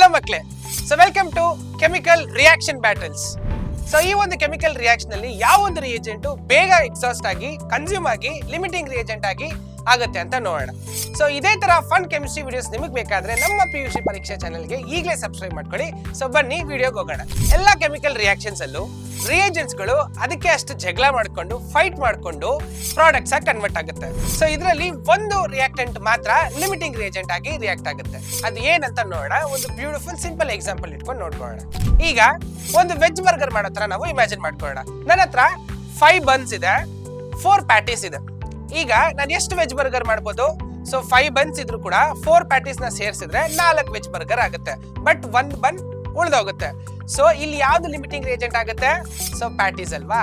Hello ಮಕ್ಕಳೇ, so welcome to chemical reaction battles. So ಈ ಒಂದು ಕೆಮಿಕಲ್ ರಿಯಾಕ್ಷನ್ ಅಲ್ಲಿ ಯಾವ ಒಂದು ರಿಯೇಜೆಂಟ್ ಬೇಗ ಎಕ್ಸಾಸ್ಟ್ ಆಗಿ ಕನ್ಸ್ಯೂಮ್ ಆಗಿ ಲಿಮಿಟಿಂಗ್ ರಿಯೇಜೆಂಟ್ ಆಗಿ ಆಗುತ್ತೆ ಅಂತ ನೋಡೋಣ. ಸೊ ಇದೇ ತರ ಫನ್ ಕೆಮಿಸ್ಟ್ರಿ ವಿಡಿಯೋಸ್ ನಿಮಗೆ ಬೇಕಾದ್ರೆ ನಮ್ಮ PUC ಪರೀಕ್ಷಾ ಚಾನೆಲ್ಗೆ ಈಗಲೇ ಸಬ್ಸ್ಕ್ರೈಬ್ ಮಾಡ್ಕೊಳ್ಳಿ. ಸೊ ಬನ್ನಿ ವಿಡಿಯೋಗೆ ಹೋಗೋಣ. ಎಲ್ಲಾ ಕೆಮಿಕಲ್ ರಿಯಾಕ್ಷನ್ಸ್ ಅಲ್ಲೂ ರಿಯೇಜೆಂಟ್ಸ್ ಗಳು ಅದಕ್ಕೆ ಅಷ್ಟು ಜಗಳ ಮಾಡ್ಕೊಂಡು ಫೈಟ್ ಮಾಡ್ಕೊಂಡು ಪ್ರಾಡಕ್ಟ್ಸ್ ಆಗಿ ಕನ್ವರ್ಟ್ ಆಗುತ್ತೆ. ಸೊ ಇದರಲ್ಲಿ ಒಂದು ರಿಯಾಕ್ಟೆಂಟ್ ಮಾತ್ರ ಲಿಮಿಟಿಂಗ್ ರಿಯೇಜೆಂಟ್ ಆಗಿ ರಿಯಾಕ್ಟ್ ಆಗುತ್ತೆ. ಅದು ಏನಂತ ನೋಡೋಣ. ಒಂದು ಬ್ಯೂಟಿಫುಲ್ ಸಿಂಪಲ್ ಎಕ್ಸಾಂಪಲ್ ಇಟ್ಕೊಂಡು ನೋಡ್ಕೊಳ್ಳೋಣ. ಈಗ ಒಂದು ವೆಜ್ ಬರ್ಗರ್ ಮಾಡೋ ತರ ನಾವು ಇಮ್ಯಾಜಿನ್ ಮಾಡ್ಕೊಳ್ಳೋಣ. ನನ್ನ ಹತ್ರ 5 ಬನ್ಸ್ ಇದೆ, 4 ಪ್ಯಾಟೀಸ್ ಇದೆ. ಈಗ ನಾನು ಎಷ್ಟು ವೆಜ್ ಬರ್ಗರ್ ಮಾಡ್ಬೋದು? ಸೊ 5 ಬನ್ಸ್ ಇದ್ರು ಕೂಡ 4 ಪ್ಯಾಟೀಸ್ ನ ಸೇರಿಸಿದ್ರೆ 4 ವೆಜ್ ಬರ್ಗರ್ ಆಗುತ್ತೆ. ಬಟ್ 1 ಬನ್ ಉಳಿದೋಗುತ್ತೆ. ಸೊ ಇಲ್ಲಿ ಯಾವ್ದು ಲಿಮಿಟಿಂಗ್ ರಿಯೇಜೆಂಟ್ ಆಗುತ್ತೆ? ಸೊ ಪ್ಯಾಟೀಸ್ ಅಲ್ವಾ?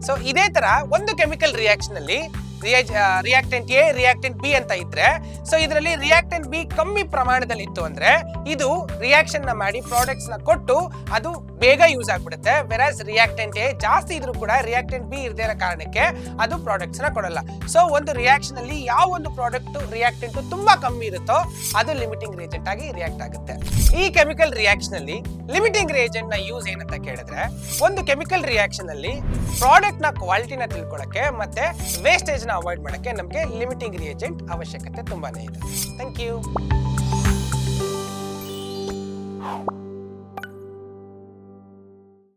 ಸೊ ಇದೇ ತರ ಒಂದು ಕೆಮಿಕಲ್ ರಿಯಾಕ್ಷನ್ ಅಲ್ಲಿ ರಿಯಾಕ್ಟೆಂಟ್ ಎ ರಿಯಾಕ್ಟೆಂಟ್ ಬಿ ಅಂತ ಇದ್ರೆ, ಸೊ ಇದರಲ್ಲಿ ರಿಯಾಕ್ಟೆಂಟ್ ಬಿ ಕಮ್ಮಿ ಪ್ರಮಾಣದಲ್ಲಿ ಇತ್ತು ಅಂದ್ರೆ ಇದು ರಿಯಾಕ್ಷನ್ ನ ಮಾಡಿ ಪ್ರಾಡಕ್ಟ್ಸ್ ನ ಕೊಟ್ಟು ಅದು ಬೇಗ ಯೂಸ್ ಆಗ್ಬಿಡುತ್ತೆ. ವೆರಾಸ್ ರಿಯಾಕ್ಟೆಂಟ್ ಎ ಜಾಸ್ತಿ ಇದ್ರೂ ಕೂಡ ರಿಯಾಕ್ಟೆಂಟ್ ಬಿ ಇರದೇ ಇರೋ ಕಾರಣಕ್ಕೆ ಅದು ಪ್ರಾಡಕ್ಟ್ಸ್ ನ ಕೊಡಲ್ಲ. ಸೊ ಒಂದು ರಿಯಾಕ್ಷನ್ ಅಲ್ಲಿ ಯಾವ ಒಂದು ಪ್ರಾಡಕ್ಟ್ ರಿಯಾಕ್ಟೆಂಟ್ ತುಂಬಾ ಕಮ್ಮಿ ಇರುತ್ತೋ ಅದು ಲಿಮಿಟಿಂಗ್ ರಿಯೇಜೆಂಟ್ ಆಗಿ ರಿಯಾಕ್ಟ್ ಆಗುತ್ತೆ. ಈ ಕೆಮಿಕಲ್ ರಿಯಾಕ್ಷನ್ ಅಲ್ಲಿ ಲಿಮಿಟಿಂಗ್ ರಿಯೇಜೆಂಟ್ ನ ಯೂಸ್ ಏನಂತ ಕೇಳಿದ್ರೆ, ಒಂದು ಕೆಮಿಕಲ್ ರಿಯಾಕ್ಷನ್ ಅಲ್ಲಿ ಪ್ರಾಡಕ್ಟ್ ನ ಕ್ವಾಲಿಟಿನ ತಿಳ್ಕೊಳ್ಳಕ್ಕೆ ಮತ್ತೆ ವೇಸ್ಟೇಜ್ ನ ಅವಾಯ್ಡ್ ಮಾಡಕ್ಕೆ ನಮಗೆ ಲಿಮಿಟಿಂಗ್ ರಿಯೇಜೆಂಟ್ ಅವಶ್ಯಕತೆ ತುಂಬಾನೇ ಇದೆ. Thank you.